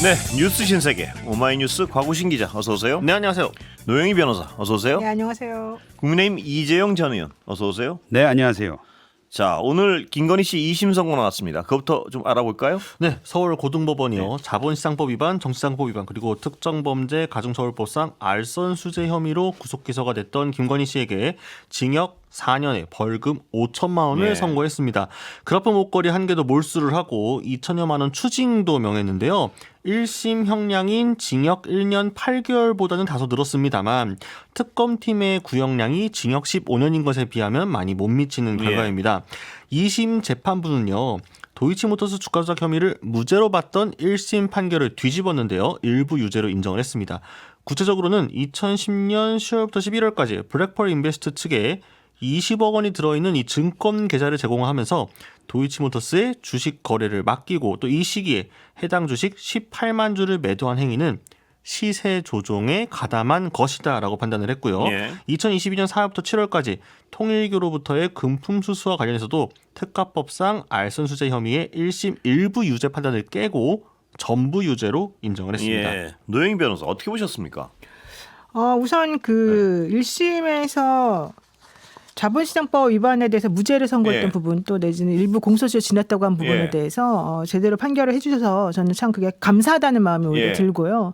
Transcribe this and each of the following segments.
네, 뉴스 신세계 오마이뉴스 곽우신 기자 어서 오세요. 네, 안녕하세요. 노영희 변호사 어서 오세요. 네, 안녕하세요. 국민의힘 이재영 전 의원 어서 오세요. 네, 안녕하세요. 자, 오늘 김건희 씨 2심 선고 나왔습니다. 그것부터 좀 알아볼까요? 네, 서울고등법원이요. 자본시장법 위반, 정치자금법 위반, 그리고 특정범죄 가중처벌법상 알선수재 혐의로 구속기소가 됐던 김건희 씨에게 징역 4년에 벌금 5천만 원을 예. 선고했습니다. 그라프 목걸이 한 개도 몰수를 하고 2천여만 원 추징도 명했는데요. 1심 형량인 징역 1년 8개월보다는 다소 늘었습니다만 특검팀의 구형량이 징역 15년인 것에 비하면 많이 못 미치는 결과입니다. 2심 재판부는요. 도이치모터스 주가 조작 혐의를 무죄로 봤던 1심 판결을 뒤집었는데요. 일부 유죄로 인정을 했습니다. 구체적으로는 2010년 10월부터 11월까지 블랙펄 인베스트 측에 20억 원이 들어있는 이 증권 계좌를 제공하면서 도이치모터스의 주식 거래를 맡기고 또 이 시기에 해당 주식 18만 주를 매도한 행위는 시세 조종에 가담한 것이다라고 판단을 했고요. 예. 2022년 4월부터 7월까지 통일교로부터의 금품 수수와 관련해서도 특가법상 알선수재 혐의의 1심 일부 유죄 판단을 깨고 전부 유죄로 인정을 했습니다. 예. 노영희 변호사 어떻게 보셨습니까? 우선 그 1심에서 자본시장법 위반에 대해서 무죄를 선고했던 예. 부분 또 내지는 일부 공소시효 지났다고 한 부분에 예. 대해서 제대로 판결을 해주셔서 저는 참 그게 감사하다는 마음이 오히려 예. 들고요.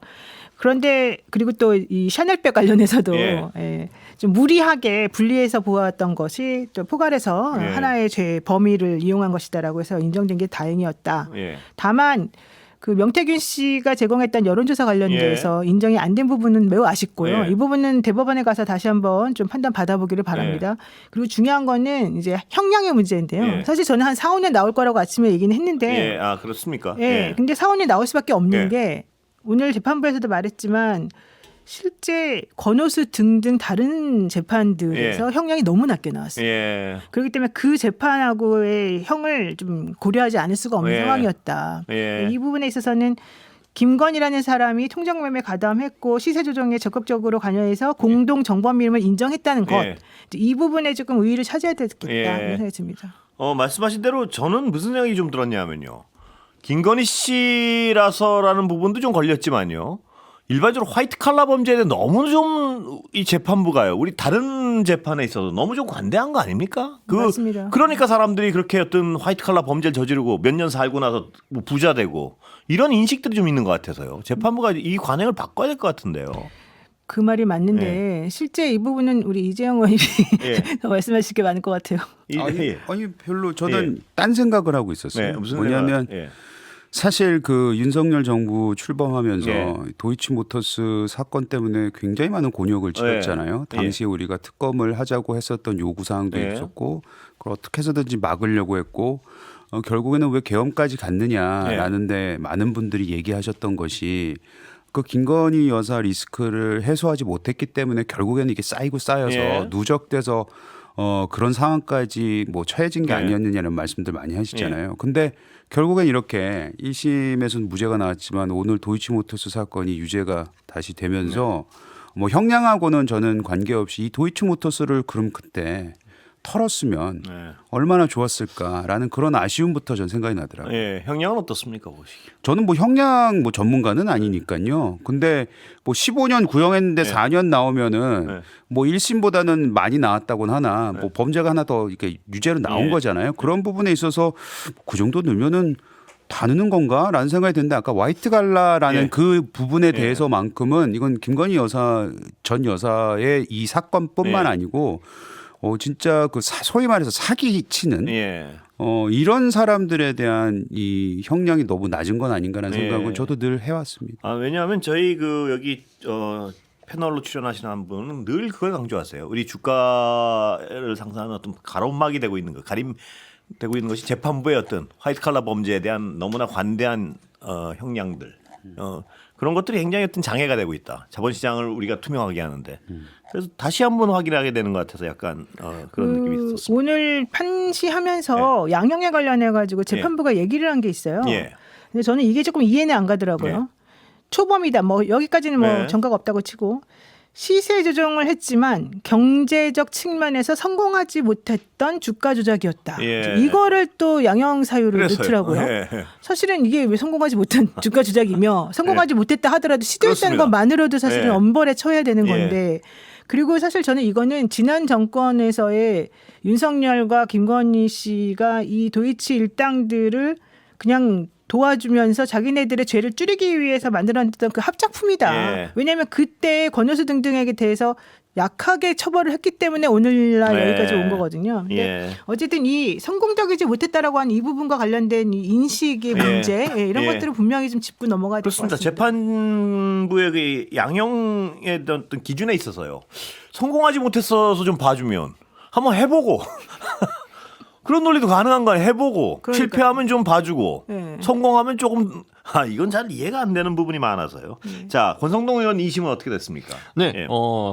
그런데 그리고 또 이 샤넬백 관련해서도 예. 좀 무리하게 분리해서 보았던 것이 또 포괄해서 예. 하나의 죄 범위를 이용한 것이다라고 해서 인정된 게 다행이었다. 예. 다만 그 명태균 씨가 제공했던 여론조사 관련돼서 인정이 안 된 부분은 매우 아쉽고요. 예. 이 부분은 대법원에 가서 다시 한번 좀 판단 받아보기를 바랍니다. 그리고 중요한 거는 이제 형량의 문제인데요. 예. 사실 저는 한 4, 5년 나올 거라고 아침에 얘기는 했는데 예. 아, 그렇습니까? 예. 근데 4, 5년 나올 수밖에 없는 예. 게 오늘 재판부에서도 말했지만 실제 권오수 등등 다른 재판들에서 형량이 너무 낮게 나왔어요. 예. 그렇기 때문에 그 재판하고의 형을 좀 고려하지 않을 수가 없는 예. 상황이었다. 예. 이 부분에 있어서는 김건희라는 사람이 통정매매 가담했고 시세 조정에 적극적으로 관여해서 공동 정범임을 인정했다는 것. 예. 이 부분에 조금 우위를 차지해야 되겠다 예. 이런 생각이 듭니다. 말씀하신 대로 저는 무슨 생각이 좀 들었냐면요. 김건희 씨라서라는 부분도 좀 걸렸지만요. 일반적으로 화이트 칼라 범죄에 대해 너무 좀 이 재판부가요. 우리 다른 재판에 있어서 너무 좀 관대한 거 아닙니까? 맞습니다. 그러니까 사람들이 그렇게 어떤 화이트 칼라 범죄를 저지르고 몇 년 살고 나서 뭐 부자 되고 이런 인식들이 좀 있는 것 같아서요. 재판부가 이 관행을 바꿔야 될 것 같은데요. 그 말이 맞는데 실제 이 부분은 우리 이재영 의원이 예. 더 말씀하실 게 많을 것 같아요. 아니 별로 저는 딴 생각을 하고 있었어요. 네, 무슨 뭐냐면 생각? 예. 사실 그 윤석열 정부 출범하면서 예. 도이치모터스 사건 때문에 굉장히 많은 곤욕을 치렀잖아요. 예. 당시에 우리가 특검을 하자고 했었던 요구사항도 예. 있었고 그걸 어떻게 해서든지 막으려고 했고 결국에는 왜 계엄까지 갔느냐라는 데 많은 분들이 얘기하셨던 것이 그 김건희 여사 리스크를 해소하지 못했기 때문에 결국에는 이게 쌓이고 쌓여서 예. 누적돼서 그런 상황까지 뭐 처해진 게 예. 아니었느냐는 말씀들 많이 하시잖아요. 근데 결국엔 이렇게 1심에서는 무죄가 나왔지만 오늘 도이치모터스 사건이 유죄가 다시 되면서 뭐 형량하고는 저는 관계없이 이 도이치모터스를 그럼 그때 털었으면 네. 얼마나 좋았을까라는 그런 아쉬움부터 전 생각이 나더라고요. 예. 형량은 어떻습니까, 보시기? 저는 뭐 형량 뭐 전문가는 아니니까요. 근데 뭐 15년 구형했는데 네. 4년 나오면은 네. 뭐 1심보다는 많이 나왔다고는 하나 뭐 범죄가 하나 더 이렇게 유죄로 나온 네. 거잖아요. 그런 부분에 있어서 그 정도 넣으면은 다 넣는 건가라는 생각이 드는데 아까 화이트 갈라라는 예. 그 부분에 대해서만큼은 이건 김건희 여사 전 여사의 이 사건뿐만 예. 아니고 진짜 그 소위 말해서 사기치는 예. 이런 사람들에 대한 이 형량이 너무 낮은 건 아닌가라는 예. 생각은 저도 늘 해왔습니다. 아, 왜냐하면 저희 그 여기 패널로 출연하시는 한 분은 늘 그걸 강조하세요. 우리 주가를 상승하는 어떤 가로막이 되고 있는 거, 가림되고 있는 것이 재판부의 어떤 화이트 칼라 범죄에 대한 너무나 관대한 형량들. 그런 것들이 굉장히 어떤 장애가 되고 있다. 자본시장을 우리가 투명하게 하는데. 그래서 다시 한번 확인하게 되는 것 같아서 약간 그런 느낌이 있었습니다. 오늘 판시하면서 양형에 관련해 가지고 재판부가 얘기를 한 게 있어요. 예. 근데 저는 이게 조금 이해는 안 가더라고요. 네. 초범이다. 뭐 여기까지는 뭐 네. 전과가 없다고 치고 시세 조정을 했지만 경제적 측면에서 성공하지 못했던 주가 조작이었다. 예. 이거를 또 양형 사유를 그랬어요. 넣더라고요. 예. 사실은 이게 왜 성공하지 못한 주가 조작이며 성공하지 못했다 하더라도 시도했다는 그렇습니다. 것만으로도 사실은 예. 엄벌에 처해야 되는 예. 건데 그리고 사실 저는 이거는 지난 정권에서의 윤석열과 김건희 씨가 이 도이치 일당들을 그냥 도와주면서 자기네들의 죄를 줄이기 위해서 만들어냈던 그 합작품이다. 예. 왜냐하면 그때 권오수 등등에게 대해서 약하게 처벌을 했기 때문에 오늘날 네. 여기까지 온 거거든요. 근데 예. 어쨌든 이 성공적이지 못했다라고 하는 이 부분과 관련된 이 인식의 예. 문제 이런 예. 것들을 분명히 좀 짚고 넘어가야 될 것 그렇습니다. 같습니다. 재판부의 그 양형의 어떤 기준에 있어서요. 성공하지 못했어서 좀 봐주면 한번 해보고 그런 논리도 가능한 거 아니에요. 해보고 그러니까요. 실패하면 좀 봐주고 네. 성공하면 조금 이건 잘 이해가 안 되는 부분이 많아서요. 자, 권성동 의원 2심은 어떻게 됐습니까? 네, 예.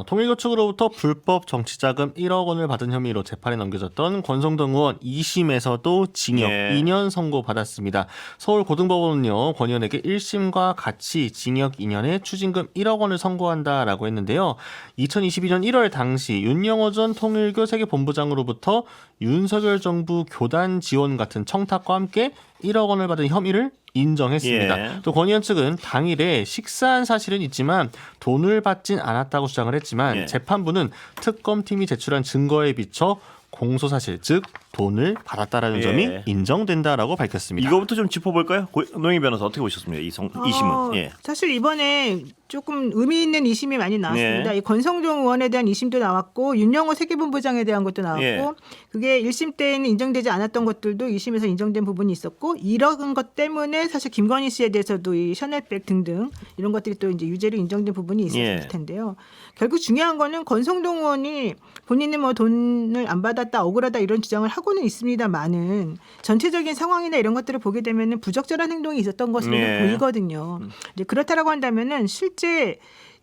통일교 측으로부터 불법 정치자금 1억 원을 받은 혐의로 재판에 넘겨졌던 권성동 의원 2심에서도 징역 예. 2년 선고받았습니다. 서울고등법원은요, 권 의원에게 1심과 같이 징역 2년에 추징금 1억 원을 선고한다라고 했는데요. 2022년 1월 당시 윤영호 전 통일교 세계본부장으로부터 윤석열 정부 교단 지원 같은 청탁과 함께 1억 원을 받은 혐의를 인정했습니다. 예. 또 권 의원 측은 당일에 식사한 사실은 있지만 돈을 받진 않았다고 주장을 했지만 예. 재판부는 특검팀이 제출한 증거에 비춰 공소사실 즉 돈을 받았다라는 예. 점이 인정된다라고 밝혔습니다. 이거부터 좀 짚어볼까요? 노영희 변호사 어떻게 보셨습니까? 이 2심은. 예. 사실 이번에 조금 의미 있는 2심이 많이 나왔습니다. 예. 이 권성동 의원에 대한 2심도 나왔고 윤영호 세계본부장에 대한 것도 나왔고 예. 그게 1심 때는 인정되지 않았던 것들도 2심에서 인정된 부분이 있었고 이런 것 때문에 사실 김건희 씨에 대해서도 이 샤넬백 등등 이런 것들이 또 이제 유죄로 인정된 부분이 있었을 예. 텐데요. 결국 중요한 거는 권성동 의원이 본인은 뭐 돈을 안 받았다 억울하다 이런 주장을 하고는 있습니다만은 전체적인 상황이나 이런 것들을 보게 되면은 부적절한 행동이 있었던 것으로 예. 보이거든요. 이제 그렇다라고 한다면은 실제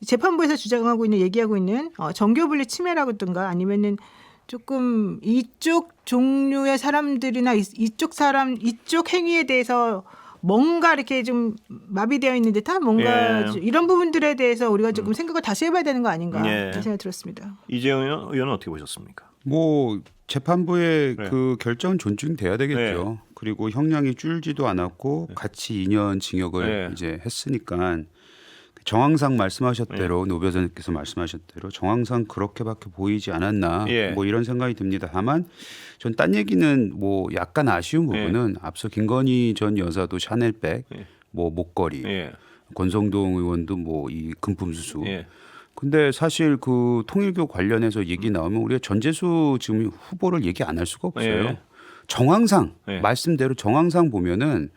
재판부에서 주장하고 있는 얘기하고 있는 정교분리 침해라든가 아니면은 조금 이쪽 종류의 사람들이나 이쪽 행위에 대해서 뭔가 이렇게 좀 마비되어 있는 듯한 뭔가 예. 이런 부분들에 대해서 우리가 조금 생각을 다시 해봐야 되는 거 아닌가 예. 그런 생각이 들었습니다. 이재용 의원은 어떻게 보셨습니까? 뭐 재판부의 네. 그 결정은 존중돼야 되겠죠. 네. 그리고 형량이 줄지도 않았고 같이 2년 징역을 네. 이제 했으니까 정황상 말씀하셨대로 노 변호사님께서 말씀하셨대로 정황상 그렇게밖에 보이지 않았나 예. 뭐 이런 생각이 듭니다. 다만 전 딴 얘기는 뭐 약간 아쉬운 부분은 앞서 김건희 전 여사도 샤넬백, 예. 뭐 목걸이, 예. 권성동 의원도 뭐 이 금품 수수. 예. 근데 사실 그 통일교 관련해서 얘기 나오면 우리가 전재수 지금 후보를 얘기 안 할 수가 없어요. 예. 정황상 예. 말씀대로 정황상 보면은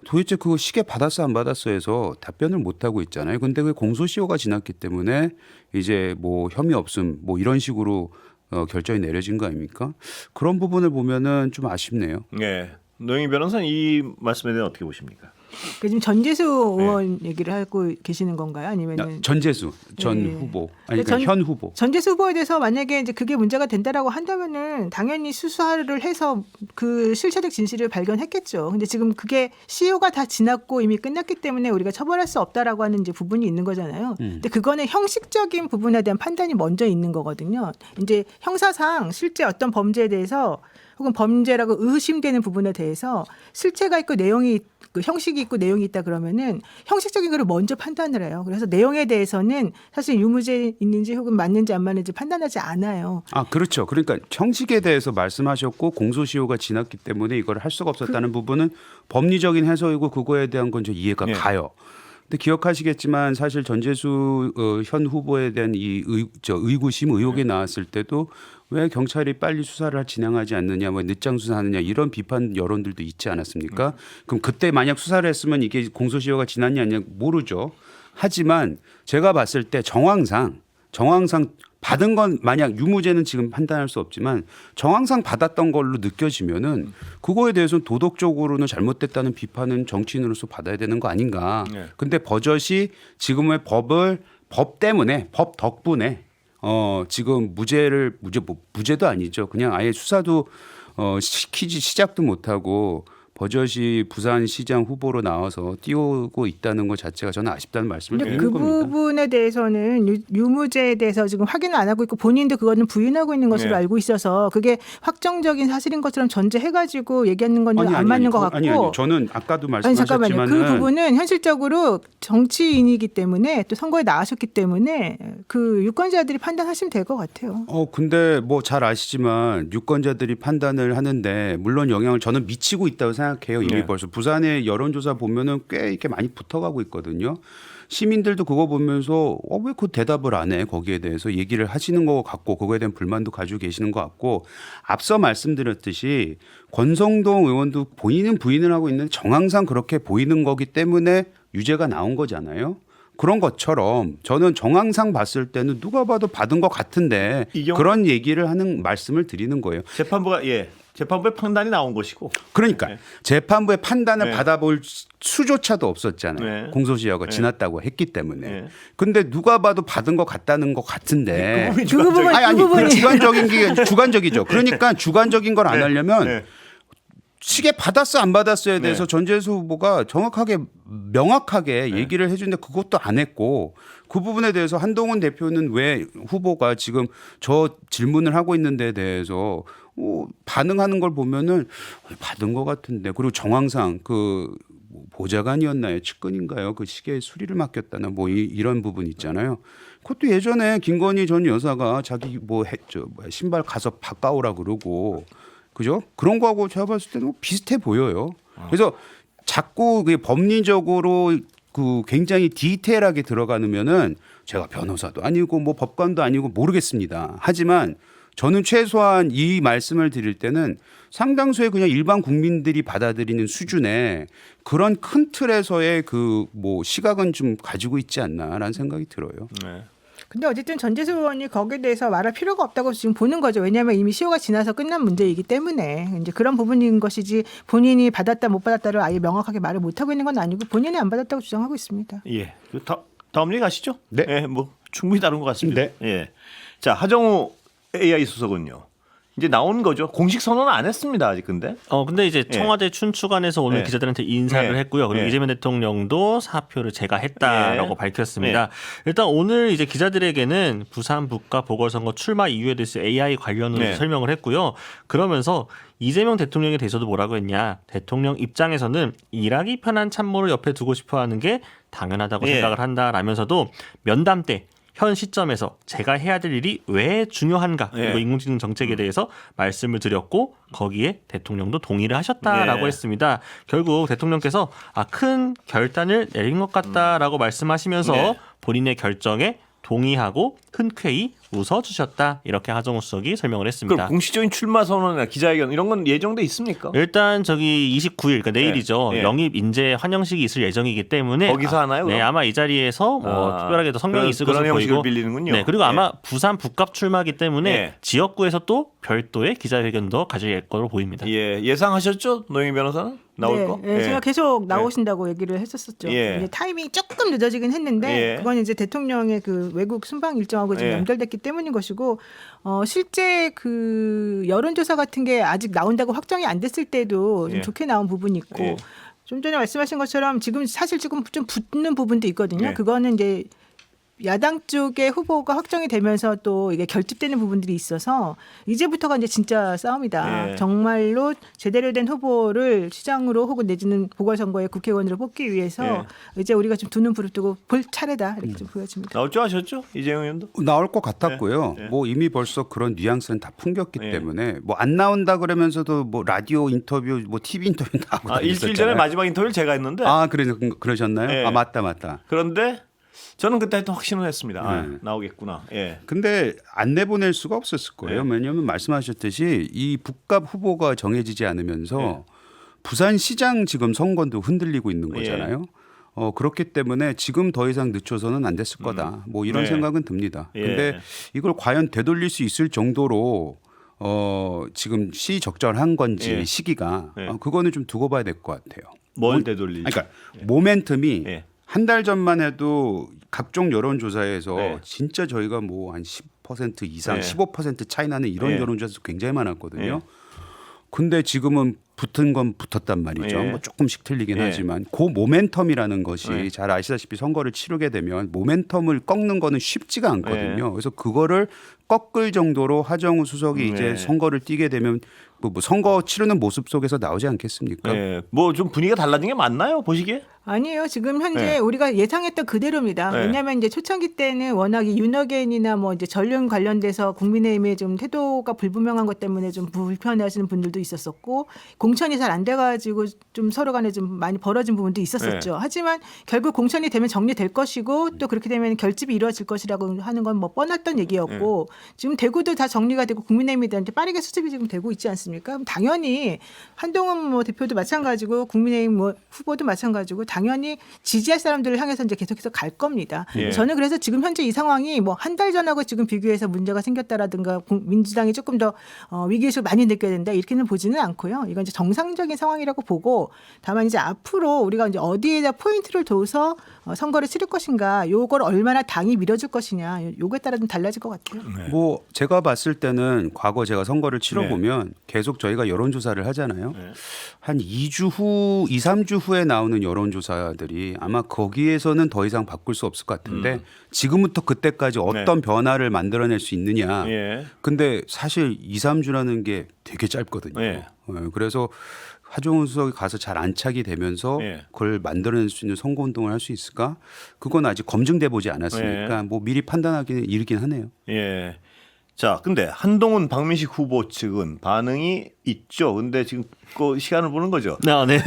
도대체 그거 시계 받았어 안 받았어 해서 답변을 못 하고 있잖아요. 근데 그 공소시효가 지났기 때문에 이제 뭐 혐의 없음 뭐 이런 식으로 결정이 내려진 거 아닙니까? 그런 부분을 보면은 좀 아쉽네요. 예. 노영희 변호사는 이 말씀에 대해 어떻게 보십니까? 그 지금 전재수 네. 의원 얘기를 하고 계시는 건가요? 아니면은 전재수 전 네. 후보 아니 그러니까 현 후보. 전재수 후보에 대해서 만약에 이제 그게 문제가 된다라고 한다면은 당연히 수사를 해서 그 실체적 진실을 발견했겠죠. 근데 지금 그게 시효가 다 지났고 이미 끝났기 때문에 우리가 처벌할 수 없다라고 하는 이제 부분이 있는 거잖아요. 근데 그거는 형식적인 부분에 대한 판단이 먼저 있는 거거든요. 이제 형사상 실제 어떤 범죄에 대해서 혹은 범죄라고 의심되는 부분에 대해서 실체가 있고 내용이 그 형식이 있고 내용이 있다 그러면은 형식적인 거를 먼저 판단을 해요. 그래서 내용에 대해서는 사실 유무죄 있는지 혹은 맞는지 안 맞는지 판단하지 않아요. 아 그렇죠. 그러니까 형식에 대해서 말씀하셨고 공소시효가 지났기 때문에 이걸 할 수가 없었다는 부분은 법리적인 해석이고 그거에 대한 건 좀 이해가 예. 가요. 근데 기억하시겠지만 사실 전재수 현 후보에 대한 이 의구심 의혹이 나왔을 때도 왜 경찰이 빨리 수사를 진행하지 않느냐, 뭐 늦장 수사하느냐 이런 비판 여론들도 있지 않았습니까? 그럼 그때 만약 수사를 했으면 이게 공소시효가 지났냐 아니냐 모르죠. 하지만 제가 봤을 때 정황상 받은 건 만약 유무죄는 지금 판단할 수 없지만 정황상 받았던 걸로 느껴지면은 그거에 대해서는 도덕적으로는 잘못됐다는 비판은 정치인으로서 받아야 되는 거 아닌가. 네. 근데 버젓이 지금의 법 때문에 법 덕분에 지금 무죄도 아니죠. 그냥 아예 수사도 시작도 못 하고 버젓이 부산시장 후보로 나와서 띄우고 있다는 것 자체가 저는 아쉽다는 말씀을 근데 드리는 그 겁니다. 부분에 대해서는 유무죄에 대해서 지금 확인을 안 하고 있고 본인도 그거는 부인하고 있는 것으로 네. 알고 있어서 그게 확정적인 사실인 것처럼 전제해가지고 얘기하는 건 안 맞는 것 같고. 아니 저는 아까도 아니 잠깐만요. 말씀하셨지만은 그 부분은 현실적으로 정치인이기 때문에 또 선거에 나가셨기 때문에 그 유권자들이 판단하시면 될 것 같아요. 근데 뭐 잘 아시지만 유권자들이 판단을 하는데 물론 영향을 저는 미치고 있다고 생각해요. 이미 네. 벌써 부산의 여론조사 보면은 꽤 이렇게 많이 붙어가고 있거든요. 시민들도 그거 보면서 왜 그 대답을 안 해? 거기에 대해서 얘기를 하시는 것 같고 그거에 대한 불만도 가지고 계시는 것 같고 앞서 말씀드렸듯이 권성동 의원도 본인은 부인을 하고 있는데 정황상 그렇게 보이는 거기 때문에 유죄가 나온 거잖아요. 그런 것처럼 저는 정황상 봤을 때는 누가 봐도 받은 것 같은데 그런 얘기를 하는 말씀을 드리는 거예요. 재판부의 판단이 나온 것이고. 그러니까 네. 재판부의 판단을 네. 받아볼 수조차도 없었잖아요. 네. 공소시효가 네. 지났다고 했기 때문에. 네. 근데 누가 봐도 받은 것 같다는 것 같은데. 그 부분이 그 부분- 아니 그 부분이- 주관적인 게 주관적이죠. 그러니까 주관적인 걸 안 네. 하려면 네. 시계 받았어 안 받았어에 대해서 네. 전재수 후보가 정확하게 명확하게 얘기를 해주는데 그것도 안 했고 그 부분에 대해서 한동훈 대표는 왜 후보가 지금 저 질문을 하고 있는 데 대해서 반응하는 걸 보면은 받은 것 같은데 그리고 정황상 그 보좌관이었나요 측근인가요 그 시계에 수리를 맡겼다나 뭐 이런 부분 있잖아요. 그것도 예전에 김건희 전 여사가 자기 신발 가서 바꿔오라 그러고 그죠? 그런 거하고 제가 봤을 때는 비슷해 보여요. 그래서 자꾸 그게 법리적으로 그 굉장히 디테일하게 들어가면은 제가 변호사도 아니고 뭐 법관도 아니고 모르겠습니다. 하지만 저는 최소한 이 말씀을 드릴 때는 상당수의 그냥 일반 국민들이 받아들이는 수준의 그런 큰 틀에서의 그 뭐 시각은 좀 가지고 있지 않나라는 생각이 들어요. 네. 근데 어쨌든 전재수 의원이 거기에 대해서 말할 필요가 없다고 지금 보는 거죠. 왜냐하면 이미 시효가 지나서 끝난 문제이기 때문에 이제 그런 부분인 것이지 본인이 받았다 못 받았다를 아예 명확하게 말을 못 하고 있는 건 아니고 본인이 안 받았다고 주장하고 있습니다. 예. 다음 얘기 가시죠. 네. 예, 뭐 충분히 다른 것 같습니다. 네. 예. 자, 하정우 AI 수석은요. 이제 나온 거죠. 공식 선언은 안 했습니다. 아직 근데. 근데 이제 예. 청와대 춘추관에서 오늘 예. 기자들한테 인사를 예. 했고요. 그리고 예. 이재명 대통령도 사표를 제가 했다라고 예. 밝혔습니다. 일단 오늘 이제 기자들에게는 부산 북가 보궐선거 출마 이유에 대해서 AI 관련으로 네. 설명을 했고요. 그러면서 이재명 대통령에 대해서도 뭐라고 했냐. 대통령 입장에서는 일하기 편한 참모를 옆에 두고 싶어 하는 게 당연하다고 예. 생각을 한다라면서도 면담 때 현 시점에서 제가 해야 될 일이 왜 중요한가 그리고 예. 인공지능 정책에 대해서 말씀을 드렸고 거기에 대통령도 동의를 하셨다라고 예. 했습니다. 결국 대통령께서 큰 결단을 내린 것 같다라고 말씀하시면서 네. 본인의 결정에 동의하고 흔쾌히 웃어주셨다 이렇게 하정우 수석이 설명을 그럼 했습니다. 공식적인 출마 선언이나 기자회견 이런 건 예정돼 있습니까? 일단 저기 29일 그러니까 내일이죠. 예. 영입 인재 환영식이 있을 예정이기 때문에 거기서 하나요, 네, 그럼? 아마 이 자리에서 뭐 특별하게 더 성명이 있을 그런 것으로 형식을 보이고 빌리는군요. 네, 그리고 예. 아마 부산 북갑 출마이기 때문에 예. 지역구에서 또 별도의 기자회견도 가질 것으로 보입니다. 예, 예상하셨죠? 노영희 변호사는 나올 네, 거? 네, 제가 계속 나오신다고 얘기를 했었었죠. 예. 이제 타이밍이 조금 늦어지긴 했는데 예. 그건 이제 대통령의 그 외국 순방 일정하고 지금 예. 연결됐기 때문인 것이고 실제 그 여론조사 같은 게 아직 나온다고 확정이 안 됐을 때도 좀 예. 좋게 나온 부분이 있고 예. 좀 전에 말씀하신 것처럼 지금 사실 지금 좀 붙는 부분도 있거든요. 예. 그거는 이제 야당 쪽의 후보가 확정이 되면서 또 이게 결집되는 부분들이 있어서 이제부터가 이제 진짜 싸움이다. 예. 정말로 제대로 된 후보를 시장으로 혹은 내지는 보궐선거에 국회의원으로 뽑기 위해서 이제 우리가 좀 두 눈 부릅뜨고 볼 차례다 이렇게 좀 보여집니다. 나올 줄 아셨죠? 이재용 의원도? 나올 것 같았고요. 네. 뭐 이미 벌써 그런 뉘앙스는 다 풍겼기 네. 때문에 뭐 안 나온다 그러면서도 뭐 라디오 인터뷰, 뭐 TV 인터뷰 나오고 일주일 전에 마지막 인터뷰를 제가 했는데 그러셨나요? 네. 맞다. 그런데 저는 그때 하여튼 확신을 했습니다. 네. 나오겠구나. 예. 근데 안 내보낼 수가 없었을 거예요. 네. 왜냐하면 말씀하셨듯이 이 북갑 후보가 정해지지 않으면서 네. 부산시장 지금 선거도 흔들리고 있는 예. 거잖아요. 그렇기 때문에 지금 더 이상 늦춰서는 안 됐을 거다. 뭐 이런 네. 생각은 듭니다. 예. 근데 이걸 과연 되돌릴 수 있을 정도로 지금 시적절한 건지 예. 시기가 예. 그거는 좀 두고 봐야 될 것 같아요. 뭘 되돌릴지. 그러니까 모멘텀이 예. 한 달 전만 해도 각종 여론조사에서 네. 진짜 저희가 뭐 한 10% 이상, 네. 15% 차이 나는 이런 네. 여론조사 굉장히 많았거든요. 네. 근데 지금은 붙은 건 붙었단 말이죠. 예. 뭐 조금씩 틀리긴 예. 하지만 그 모멘텀이라는 것이 예. 잘 아시다시피 선거를 치르게 되면 모멘텀을 꺾는 거는 쉽지가 않거든요. 그래서 그거를 꺾을 정도로 하정우 수석이 이제 예. 선거를 뛰게 되면 뭐 선거 치르는 모습 속에서 나오지 않겠습니까? 예. 뭐 좀 분위기가 달라진 게 맞나요? 보시기에? 아니에요. 지금 현재 네. 우리가 예상했던 그대로입니다. 네. 왜냐하면 이제 초창기 때는 워낙 윤석열이나 뭐 이제 전륜 관련돼서 국민의힘의 좀 태도가 불분명한 것 때문에 좀 불편해하시는 분들도 있었었고 공천이 잘 안 돼가지고 좀 서로 간에 좀 많이 벌어진 부분도 있었었죠. 네. 하지만 결국 공천이 되면 정리될 것이고 또 그렇게 되면 결집이 이루어질 것이라고 하는 건 뭐 뻔했던 얘기였고 지금 대구도 다 정리가 되고 국민의힘이 이제 빠르게 수습이 지금 되고 있지 않습니까? 그럼 당연히 한동훈 뭐 대표도 마찬가지고 국민의힘 뭐 후보도 마찬가지고 당연히 지지할 사람들을 향해서 이제 계속해서 갈 겁니다. 예. 저는 그래서 지금 현재 이 상황이 뭐 한 달 전하고 지금 비교해서 문제가 생겼다라든가 민주당이 조금 더 위기의식을 많이 느껴야 된다 이렇게는 보지는 않고요. 이건 이제 정상적인 상황이라고 보고 다만 이제 앞으로 우리가 이제 어디에다 포인트를 둬서 선거를 치를 것인가 요걸 얼마나 당이 밀어줄 것이냐 요거에 따라 좀 달라질 것 같아요. 뭐 제가 봤을 때는 과거 제가 선거를 치러 보면 계속 저희가 여론조사를 하잖아요. 한 2주 후, 2, 3주 후에 나오는 여론조사들이 아마 거기에서는 더 이상 바꿀 수 없을 것 같은데 지금부터 그때까지 어떤 변화를 만들어낼 수 있느냐. 예. 근데 사실 2, 3주라는 게 되게 짧거든요. 예. 그래서 하정우 수석이 가서 잘 안착이 되면서 예. 그걸 만들어낼 수 있는 선거운동을 할 수 있을까? 그건 아직 검증돼 보지 않았으니까 뭐 미리 판단하기는 이르긴 하네요. 예. 자, 근데 한동훈 박민식 후보 측은 반응이 있죠. 근데 지금 그 시간을 보는 거죠. 네.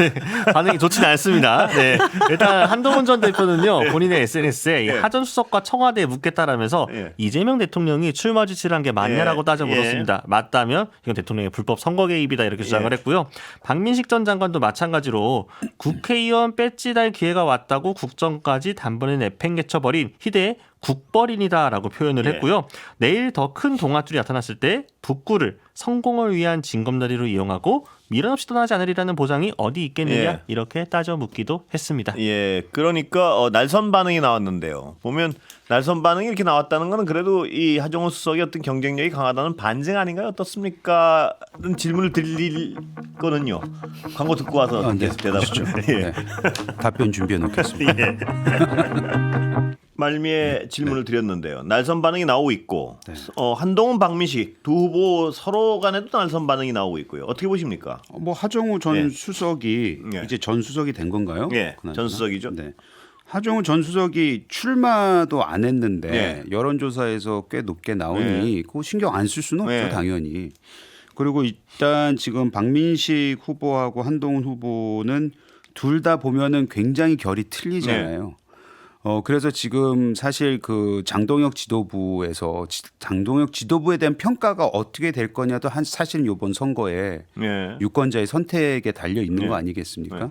반응이 좋지는 않습니다. 네. 일단 한동훈 전 대표는요 본인의 SNS에 이 하전 수석과 청와대에 묻겠다라면서 예. 이재명 대통령이 출마 지시를 한 게 맞냐라고 예. 따져 물었습니다. 맞다면 이건 대통령의 불법 선거 개입이다 이렇게 주장을 했고요. 박민식 전 장관도 마찬가지로 국회의원 배지 달 기회가 왔다고 국정까지 단번에 내팽개쳐버린 희대의 국벌인이다라고 표현을 예. 했고요. 내일 더 큰 동아줄이 나타났을 때 북구를 성공을 위한 징검다리로 이용하고 미련 없이 떠나지 않으리라는 보장이 어디 있겠느냐 예. 이렇게 따져 묻기도 했습니다. 예, 그러니까 날선 반응이 나왔는데요. 보면 날선 반응이 이렇게 나왔다는 거는 그래도 이 하정우 수석의 어떤 경쟁력이 강하다는 반증 아닌가요? 어떻습니까? 는 질문을 드릴 거는요. 광고 듣고 와서 네. 대답을. 예. 네. 답변 준비해 놓겠습니다. 말미에 질문을 드렸는데요. 날선 반응이 나오고 있고 네. 한동훈 박민식 두 후보 서로 간에도 날선 반응이 나오고 있고요. 어떻게 보십니까? 뭐 하정우 전 예. 수석이 예. 이제 전 수석이 된 건가요? 예, 그나저나? 전 수석이죠. 네. 하정우 전 수석이 출마도 안 했는데 예. 여론조사에서 꽤 높게 나오니 그거 신경 안 쓸 수는 없죠, 예. 당연히. 그리고 일단 지금 박민식 후보하고 한동훈 후보는 둘 다 보면은 굉장히 결이 틀리잖아요. 그래서 지금 사실 그 장동혁 지도부에서 장동혁 지도부에 대한 평가가 어떻게 될 거냐도 사실 이번 선거에 예. 유권자의 선택에 달려 있는 거 아니겠습니까?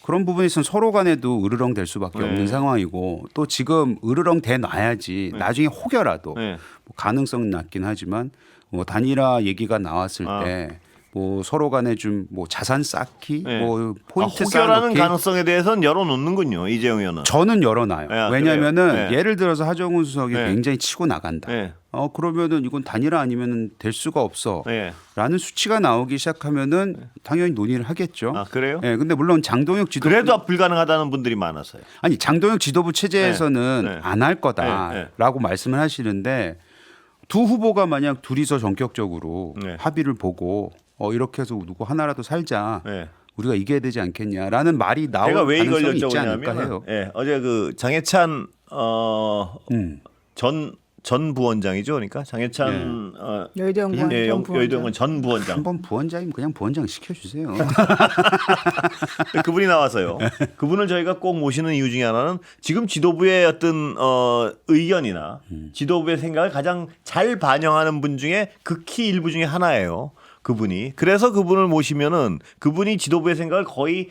그런 부분에서는 서로 간에도 으르렁 될 수밖에 없는 상황이고 또 지금 으르렁 돼 놔야지 나중에 혹여라도 예. 뭐 가능성은 낮긴 하지만 뭐 단일화 얘기가 나왔을 때 뭐 서로 간에 좀 뭐 자산 쌓기, 네. 뭐 포인트 혹여라는 쌓아놓기 가능성에 대해서는 열어놓는군요. 이재용 의원은. 저는 열어놔요. 아, 왜냐하면은 그래요? 네. 예를 들어서 하정우 수석이 네. 굉장히 치고 나간다. 네. 그러면은 이건 단일화 아니면은 될 수가 없어. 네. 라는 수치가 나오기 시작하면은 당연히 논의를 하겠죠. 아, 그래요? 예, 근데 물론 장동혁 지도부 그래도 불가능하다는 분들이 많아서요. 아니 장동혁 지도부 체제에서는 네. 네. 안 할 거다라고 말씀을 하시는데 두 후보가 만약 둘이서 전격적으로 네. 합의를 보고 이렇게 해서 누구 하나라도 살자. 네. 우리가 이겨야 되지 않겠냐라는 말이 나올 제가 왜 이걸 가능성이 있지 않을까 여쭤보냐면 해요. 예, 어제 그 장해찬 전 부원장이죠. 그러니까 장해찬 여의도연구원 예, 전 부원장. 여의도연구원 전 부원장. 한번 부원장이면 그냥 부원장 시켜주세요. 그분이 나와서요. 그분을 저희가 꼭 모시는 이유 중에 하나는 지금 지도부의 어떤 의견이나 지도부의 생각을 가장 잘 반영하는 분 중에 극히 일부 중에 하나예요. 그분이. 그래서 그분을 모시면은 그분이 지도부의 생각을 거의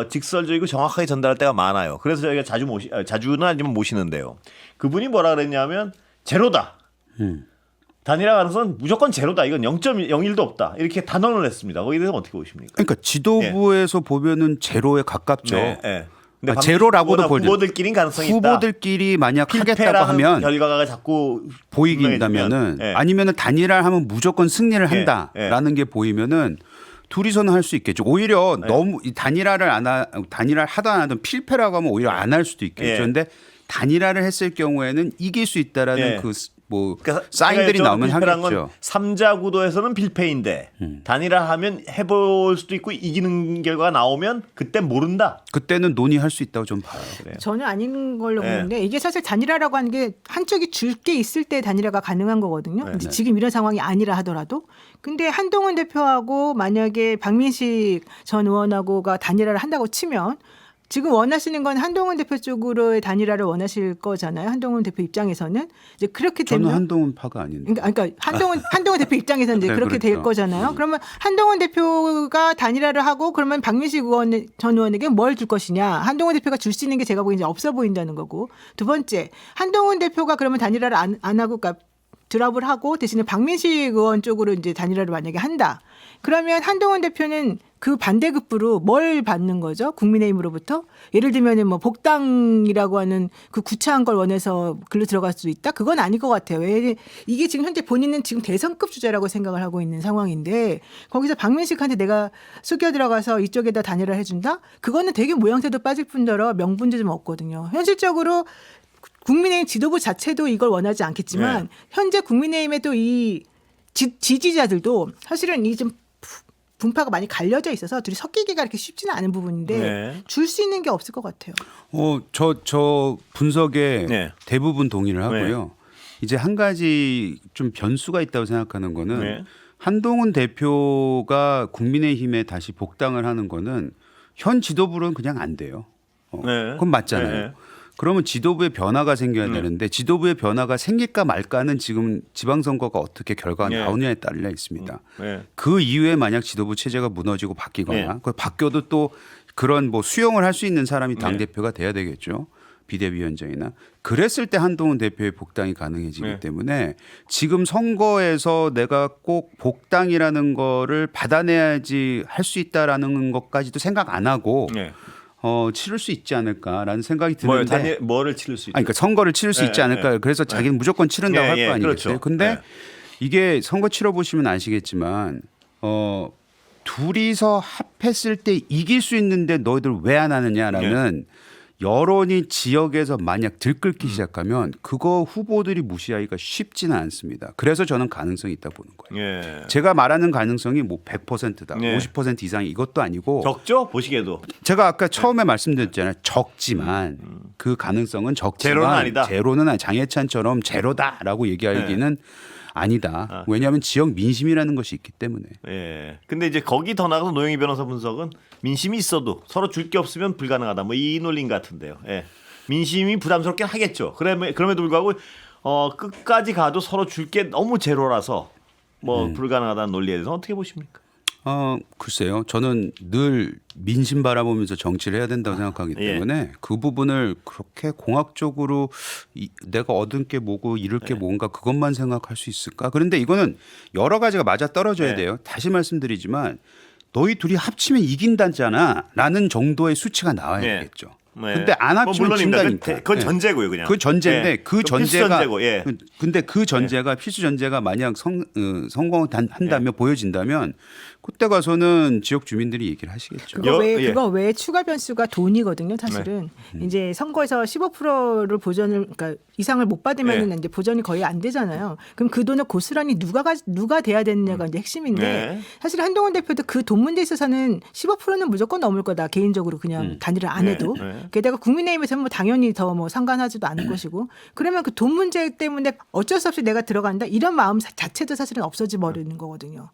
직설적이고 정확하게 전달할 때가 많아요. 그래서 저희가 자주는 아니지만 모시는데요. 그분이 뭐라 그랬냐면 제로다. 단일화 가능성은 무조건 제로다. 이건 0.01도 없다. 이렇게 단언을 했습니다. 거기에 대해서 어떻게 보십니까? 그러니까 지도부에서 보면은 제로에 가깝죠. 네, 네. 근데 제로라고도 보죠. 후보들끼리는 가능성이 있다. 후보들끼리 만약 하겠다고 필패라는 하면 결과가 자꾸 보이긴다면은 네. 아니면은 단일화를 하면 무조건 승리를 네. 한다라는 게 보이면은 둘이서는 할 수 있겠죠. 오히려 너무 이 단일화를 하든 안 하든 필패라고 하면 오히려 안 할 수도 있겠죠. 예. 그런데 단일화를 했을 경우에는 이길 수 있다라는 예. 그 뭐 그러니까 사인들이 제가 나오면 필패란 건 하겠죠. 3자 구도에서는 필패인데 단일화하면 해볼 수도 있고 이기는 결과가 나오면 그때 모른다. 그때는 논의할 수 있다고 좀 봐요. 전혀 아닌 걸로 네. 보는데 이게 사실 단일화라고 하는 게 한쪽이 줄 게 있을 때 단일화가 가능한 거거든요. 네. 이제 지금 이런 상황이 아니라 하더라도. 근데 한동훈 대표하고 만약에 박민식 전 의원하고가 단일화를 한다고 치면 지금 원하시는 건 한동훈 대표 쪽으로의 단일화를 원하실 거잖아요. 한동훈 대표 입장에서는 이제 그렇게 저는 되면 한동훈 파가 아닌데. 그러니까 한동훈 대표 입장에서는 이제 네, 그렇게 될 그렇죠. 거잖아요. 그러면 한동훈 대표가 단일화를 하고 그러면 박민식 전 의원에게 뭘 줄 것이냐. 한동훈 대표가 줄 수 있는 게 제가 보기엔 이제 없어 보인다는 거고. 두 번째, 한동훈 대표가 그러면 단일화를 안 하고 그러니까 드랍을 하고 대신에 박민식 의원 쪽으로 이제 단일화를 만약에 한다. 그러면 한동훈 대표는 그 반대급부로 뭘 받는 거죠? 국민의힘으로부터? 예를 들면은 뭐 복당이라고 하는 그 구차한 걸 원해서 글로 들어갈 수 있다? 그건 아닐 것 같아요. 왜 이게 지금 현재 본인은 지금 대선급 주자라고 생각을 하고 있는 상황인데 거기서 박민식한테 내가 숙여 들어가서 이쪽에다 단일화 해준다? 그거는 되게 모양새도 빠질 뿐더러 명분도 좀 없거든요. 현실적으로 국민의힘 지도부 자체도 이걸 원하지 않겠지만 네. 현재 국민의힘의 또 이 지지자들도 사실은 이 좀 분파가 많이 갈려져 있어서 둘이 섞이기가 이렇게 쉽지는 않은 부분인데 네. 줄 수 있는 게 없을 것 같아요. 저 분석에 네. 대부분 동의를 하고요. 이제 한 가지 좀 변수가 있다고 생각하는 거는 네. 한동훈 대표가 국민의힘에 다시 복당을 하는 거는 현 지도부로는 그냥 안 돼요. 네. 그건 맞잖아요. 네. 그러면 지도부의 변화가 생겨야 되는데 지도부의 변화가 생길까 말까는 지금 지방선거가 어떻게 결과가 네. 나오느냐에 딸려 있습니다. 네. 그 이후에 만약 지도부 체제가 무너지고 바뀌거나 네. 그 바뀌어도 또 그런 뭐 수용을 할 수 있는 사람이 당 네. 대표가 돼야 되겠죠. 비대위원장이나 그랬을 때 한동훈 대표의 복당이 가능해지기 네. 때문에 지금 선거에서 내가 꼭 복당이라는 거를 받아내야지 할 수 있다라는 것까지도 생각 안 하고 네. 치를 수 있지 않을까라는 생각이 뭘 드는데 뭐를 치를 수 있죠? 아니, 그러니까 선거를 치를 수 네, 있지 않을까. 네. 그래서 자기는 무조건 치른다고 예, 할 예, 거 아니겠어요. 그렇죠. 근데 네. 이게 선거 치러 보시면 아시겠지만 둘이서 합했을 때 이길 수 있는데 너희들 왜 안 하느냐라는 여론이 지역에서 만약 들끓기 시작하면 그거 후보들이 무시하기가 쉽지는 않습니다. 그래서 저는 가능성이 있다 보는 거예요. 예. 제가 말하는 가능성이 뭐 100%다, 네. 50% 이상 이것도 아니고 적죠? 보시기에도. 제가 아까 처음에 말씀드렸잖아요. 적지만 그 가능성은 적지만 제로는 아니다. 제로는 장해찬처럼 제로다라고 얘기하기는 아니다. 왜냐하면 지역 민심이라는 것이 있기 때문에. 예. 근데 이제 거기 더 나가서 노영희 변호사 분석은 민심이 있어도 서로 줄 게 없으면 불가능하다. 뭐 이 논리인 것 같은데요. 예. 민심이 부담스럽게 하겠죠. 그럼에도 불구하고 끝까지 가도 서로 줄 게 너무 제로라서 뭐 불가능하다는 논리에 대해서 어떻게 보십니까? 글쎄요. 저는 늘 민심 바라보면서 정치를 해야 된다고 생각하기 예. 때문에 그 부분을 그렇게 공학적으로 내가 얻은 게 뭐고 잃을 게 뭔가 그것만 생각할 수 있을까? 그런데 이거는 여러 가지가 맞아 떨어져야 네. 돼요. 다시 말씀드리지만 너희 둘이 합치면 이긴다잖아 라는 정도의 수치가 나와야겠죠. 네. 근데 안 합치면 물론입니다. 진다니까. 그건 예. 전제고요, 그냥. 그 전제인데 예. 그 필수 전제가 전제고, 예. 근데 그 전제가 필수 전제가 만약 성공한다면 보여진다면 그때 가서는 지역 주민들이 얘기를 하시겠죠. 그거 외에 추가 변수가 돈이거든요. 사실은 이제 선거에서 15%를 보전을 그러니까 이상을 못 받으면 네. 이제 보전이 거의 안 되잖아요. 그럼 그 돈을 고스란히 누가 돼야 되느냐가 이제 핵심인데 네. 사실 한동훈 대표도 그 돈 문제에 있어서는 15%는 무조건 넘을 거다. 개인적으로 그냥 단일을 안 해도. 네. 게다가 국민의힘에서는 뭐 당연히 더 뭐 상관하지도 않을 것이고 그러면 그 돈 문제 때문에 어쩔 수 없이 내가 들어간다 이런 마음 자체도 사실은 없어져 버리는 거거든요.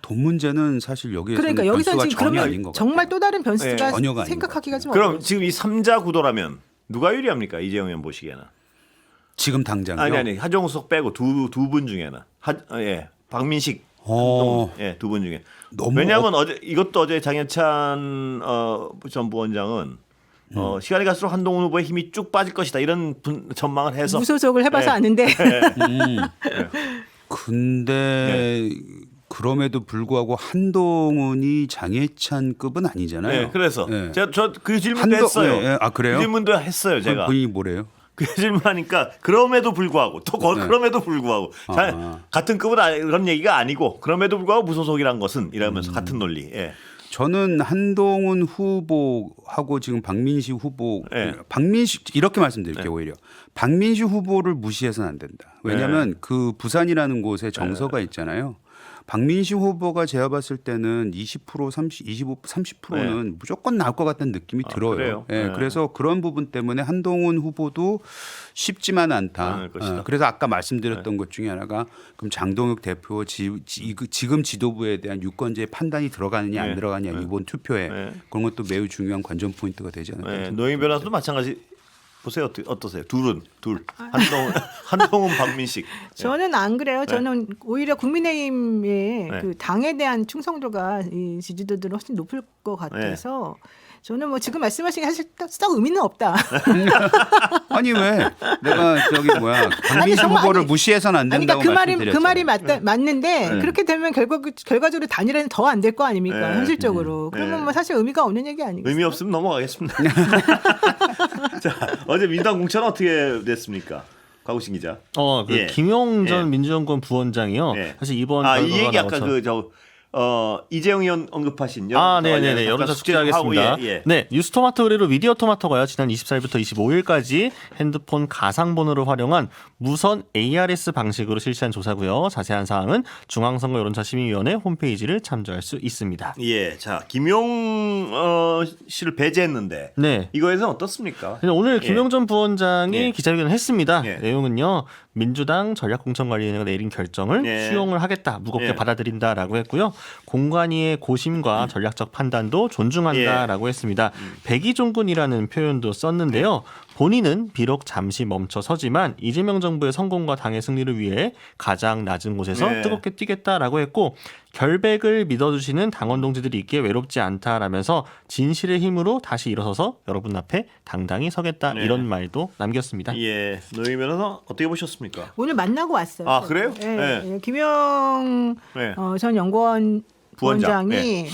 돈 문제는 사실 여기에서는 그러니까 여기서 변수가 지금 전혀 아닌 그러면 것 정말 같아요. 또 다른 변수가 전혀가 아닌 생각하기가 좀 그럼 어려워요. 지금 이 3자 구도라면 누가 유리합니까? 이재용 의원 보시기에는. 지금 당장요. 아니 하정숙 빼고 두 분 중에는 박민식 두 분 중에 너무 왜냐하면 어제 장해찬 전 부원장은 시간이 갈수록 한동훈 후보의 힘이 쭉 빠질 것이다 이런 전망을 해서 무소속을 해봐서 아는데 근데 그럼에도 불구하고 한동훈이 장해찬급은 아니잖아요. 네, 그래서 네. 제가 저 그 질문도 했어요. 아 그래요? 그 질문도 했어요 제가. 본인이 뭐래요? 그 질문하니까 그럼에도 불구하고 또 네. 그럼에도 불구하고 잘 같은 급은 그런 얘기가 아니고 그럼에도 불구하고 무소속이란 것은 이러면서 같은 논리. 예. 저는 한동훈 후보하고 지금 박민식 후보, 네. 박민식 이렇게 말씀드릴게요. 오히려 박민식 후보를 무시해서는 안 된다. 왜냐하면 그 부산이라는 곳에 정서가 있잖아요. 박민식 후보가 제가 봤을 때는 20%, 30, 25, 30%는 무조건 나올 것 같다는 느낌이 들어요. 그래요? 예, 네. 그래서 그런 부분 때문에 한동훈 후보도 쉽지만 않다. 않을 것이다. 그래서 아까 말씀드렸던 것 중에 하나가 그럼 장동혁 대표 지금 지도부에 대한 유권자의 판단이 들어가느냐 안 들어가느냐 이번 투표에 그런 것도 매우 중요한 관전 포인트가 되지 않을까. 네. 노영희 변호사도 마찬가지. 보세요. 어떠세요? 둘. 한동훈 박민식. 저는 안 그래요. 저는 오히려 국민의힘의 그 당에 대한 충성도가 이 지지도들은 훨씬 높을 것 같아서 저는 뭐 지금 말씀하신 게 사실 썩 의미는 없다. 아니 왜 내가 저기 뭐야 박민식 정말 후보를 아니, 무시해서는 안 아니, 된다고 그러니까 그 말이 말씀드렸잖아요. 맞는데 그렇게 되면 결과적으로 단일화는 더 안 될 거 아닙니까? 현실적으로. 그러면 뭐 사실 의미가 없는 얘기 아니겠어요? 의미 없으면 넘어가겠습니다. 자, 어제 민주당 공천 어떻게 됐습니까? 곽우신 기자. 예. 김용전 예. 민주연구원 부원장이요. 예. 사실 이번 이 결과가 얘기 아까 나와서 이재용 의원 언급하신 네네네. 여론조사 숙지하겠습니다. 네, 뉴스토마토 의뢰로 미디어 토마토가요. 지난 24일부터 25일까지 핸드폰 가상번호를 활용한 무선 ARS 방식으로 실시한 조사고요. 자세한 사항은 중앙선거 여론조사 심의위원회 홈페이지를 참조할 수 있습니다. 예, 자 김용 씨를 배제했는데 네. 이거에서는 어떻습니까? 오늘 김용전 부원장이 예. 기자회견을 했습니다. 예. 내용은요. 민주당 전략공천관리위원회가 내린 결정을 예. 수용을 하겠다. 무겁게 예. 받아들인다라고 했고요. 공관위의 고심과 전략적 판단도 존중한다라고 했습니다. 백의종군이라는 표현도 썼는데요. 본인은 비록 잠시 멈춰서지만 이재명 정부의 성공과 당의 승리를 위해 가장 낮은 곳에서 네. 뜨겁게 뛰겠다라고 했고 결백을 믿어주시는 당원 동지들이 있기에 외롭지 않다라면서 진실의 힘으로 다시 일어서서 여러분 앞에 당당히 서겠다 네. 이런 말도 남겼습니다. 예, 노영희 변호사 어떻게 보셨습니까? 오늘 만나고 왔어요. 아, 그래요? 예, 네. 예. 김영 네. 전 연구원 부원장. 부원장이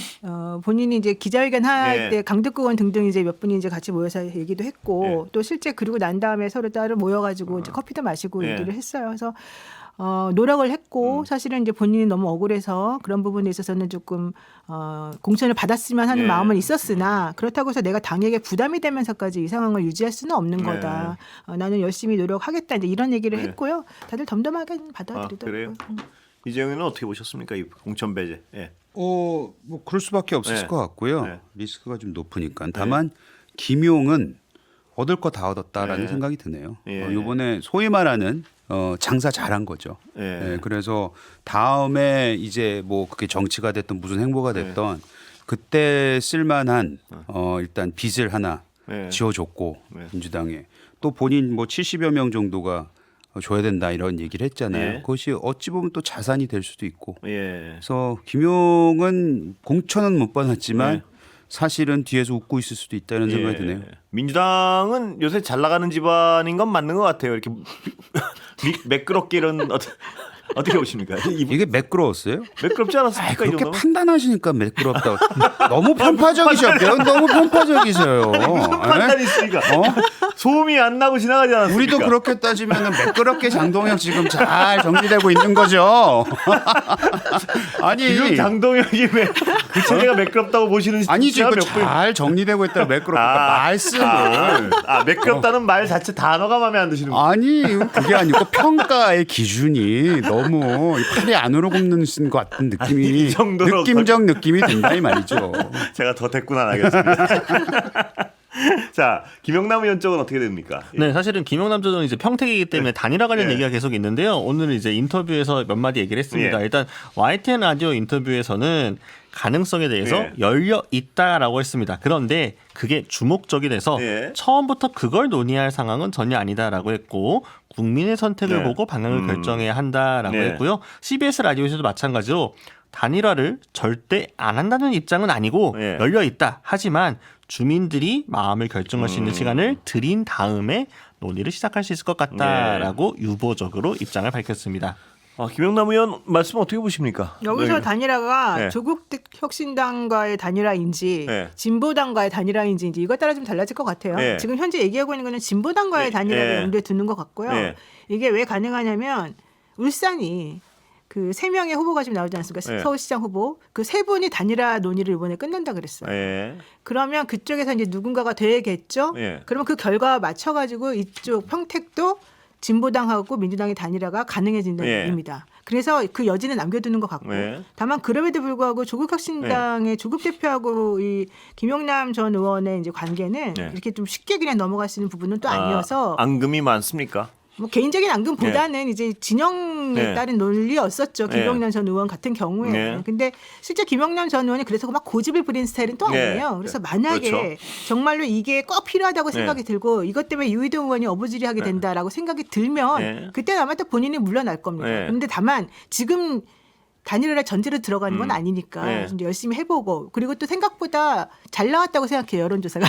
본인이 이제 기자회견 할 네. 때 강덕구 의원 등등 이제 몇 분이 이제 같이 모여서 얘기도 했고 또 실제 그리고 난 다음에 서로 따로 모여가지고 이제 커피도 마시고 네. 얘기를 했어요. 그래서 노력을 했고 사실은 이제 본인이 너무 억울해서 그런 부분에 있어서는 조금 공천을 받았으면 하는 네. 마음은 있었으나 그렇다고 해서 내가 당에게 부담이 되면서까지 이 상황을 유지할 수는 없는 네. 거다. 나는 열심히 노력하겠다. 이제 이런 얘기를 네. 했고요. 다들 덤덤하게 아, 받아들이더라고요. 그래요? 이재용이는 어떻게 보셨습니까? 이 공천 배제. 예. 뭐 그럴 수밖에 없었을 네. 것 같고요. 네. 리스크가 좀 높으니까. 다만 김용은 얻을 거 다 얻었다라는 네. 생각이 드네요. 예. 이번에 소위 말하는 장사 잘한 거죠. 예. 예, 그래서 다음에 이제 뭐 그게 정치가 됐던 무슨 행보가 됐던 그때 쓸만한 일단 빚을 하나 네. 지어줬고 네. 민주당에 또 본인 뭐 70여 명 정도가 줘야 된다 이런 얘기를 했잖아요. 네. 그것이 어찌 보면 또 자산이 될 수도 있고. 예. 그래서 김용은 공천은 못 받았지만 네. 사실은 뒤에서 웃고 있을 수도 있다는 생각이 드네요. 민주당은 요새 잘 나가는 집안인 건 맞는 것 같아요. 이렇게 매끄럽게 이런 어떻게 보십니까? 이게 매끄러웠어요? 매끄럽지 않았습니까? 이 그렇게 정도면? 판단하시니까 매끄럽다고. 너무 편파적이셔요. 너무 편파적이세요. 판단이 있으니까 어? 소음이 안 나고 지나가지 않았습니까? 우리도 그렇게 따지면 매끄럽게 장동혁 지금 잘 정리되고 있는 거죠. 아니, 지금 장동혁이 왜 그 체제가 매끄럽다고 보시는 아니 시기가 지금 몇 분? 잘 정리되고 있다 매끄럽다 말씀을. 매끄럽다는 말 자체 단어가 마음에 안 드시는 거예요. 아니 그게 아니고 평가의 기준이 너무 팔이 안으로 굽는 것 같은 느낌이 이 정도로 느낌적 느낌이 든다 이 말이죠. 제가 더 됐구나 알겠습니다. 자, 김영남 의원 쪽은 어떻게 됩니까? 네, 사실은 김영남 전 의원은 이제 평택이기 때문에 단일화 관련 네. 얘기가 계속 있는데요. 오늘 이제 인터뷰에서 몇 마디 얘기를 했습니다. 예. 일단 YTN 라디오 인터뷰에서는 가능성에 대해서 예. 열려 있다라고 했습니다. 그런데 그게 주목적이 돼서 예. 처음부터 그걸 논의할 상황은 전혀 아니다라고 했고 국민의 선택을 네. 보고 방향을 결정해야 한다라고 네. 했고요. CBS 라디오에서도 마찬가지로 단일화를 절대 안 한다는 입장은 아니고 예. 열려 있다. 하지만 주민들이 마음을 결정할 수 있는 시간을 드린 다음에 논의를 시작할 수 있을 것 같다라고 유보적으로 입장을 밝혔습니다. 김영남 의원 말씀 어떻게 보십니까? 여기서 네. 단일화가 네. 조국 혁신당과의 단일화인지 네. 진보당과의 단일화인지 이제 이것 따라 좀 달라질 것 같아요. 네. 지금 현재 얘기하고 있는 거는 진보당과의 네. 단일화를 네. 염두에 두는 것 같고요. 네. 이게 왜 가능하냐면 울산이 그 3명의 후보가 지금 나오지 않습니까? 네. 서울시장 후보 그 3분이 단일화 논의를 이번에 끝낸다 그랬어요. 예. 그러면 그쪽에서 이제 누군가가 되겠죠. 예. 그러면 그 결과와 맞춰가지고 이쪽 평택도 진보당하고 민주당의 단일화가 가능해진다는 예. 얘기입니다. 그래서 그 여지는 남겨두는 것 같고 예. 다만 그럼에도 불구하고 조국혁신당의 조국 대표하고 이 김용남 전 의원의 이제 관계는 예. 이렇게 좀 쉽게 그냥 넘어갈 수 있는 부분은 또 아니어서 앙금이 많습니까? 뭐 개인적인 앙금보다는 이제 진영에 네. 따른 논리였었죠. 네. 김용남 전 의원 같은 경우에. 네. 근데 실제 김용남 전 의원이 그래서 막 고집을 부리는 스타일은 또 네. 아니에요. 그래서 만약에 그렇죠. 정말로 이게 꼭 필요하다고 네. 생각이 들고 이것 때문에 유희동 의원이 어부지리하게 된다라고 생각이 들면 네. 그때는 아마 또 본인이 물러날 겁니다. 네. 그런데 다만 지금 단일화 전제로 들어가는 건 아니니까 네. 좀 열심히 해보고 그리고 또 생각보다 잘 나왔다고 생각해요 여론조사가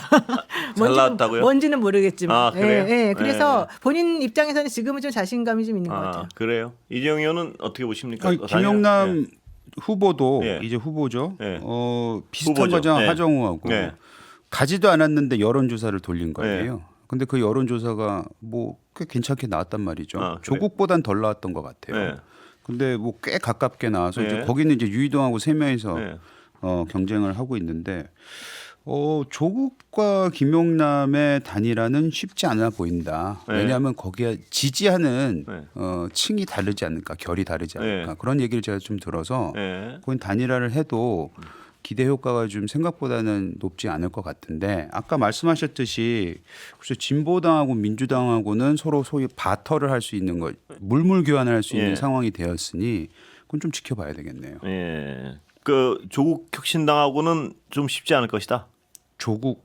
잘 나왔다고요? 뭔지는 모르겠지만 아, 그래요? 예, 예. 그래서 본인 입장에서는 지금은 좀 자신감이 좀 있는 것 같아요. 그래요. 이재용 의원은 어떻게 보십니까? 아니, 김영남 후보도 예. 이제 후보죠. 예. 비슷한 후보죠. 거잖아 예. 하정우하고 예. 가지도 않았는데 여론조사를 돌린 거예요. 예. 근데 그 여론조사가 뭐 꽤 괜찮게 나왔단 말이죠. 그래요? 조국보단 덜 나왔던 것 같아요. 예. 근데 뭐 꽤 가깝게 나와서 예. 이제 거기는 이제 유희동하고 3명이서 예. 경쟁을 하고 있는데 조국과 김용남의 단일화는 쉽지 않아 보인다. 네. 왜냐하면 거기에 지지하는 네. 층이 다르지 않을까, 결이 다르지 않을까 네. 그런 얘기를 제가 좀 들어서 예. 거긴 단일화를 해도 기대 효과가 좀 생각보다는 높지 않을 것 같은데 아까 말씀하셨듯이 글쎄 진보당하고 민주당하고는 서로 소위 바터를 할 수 있는 것, 물물 교환을 할 수 있는 예. 상황이 되었으니 그건 좀 지켜봐야 되겠네요. 예. 그 조국 혁신당하고는 좀 쉽지 않을 것이다. 조국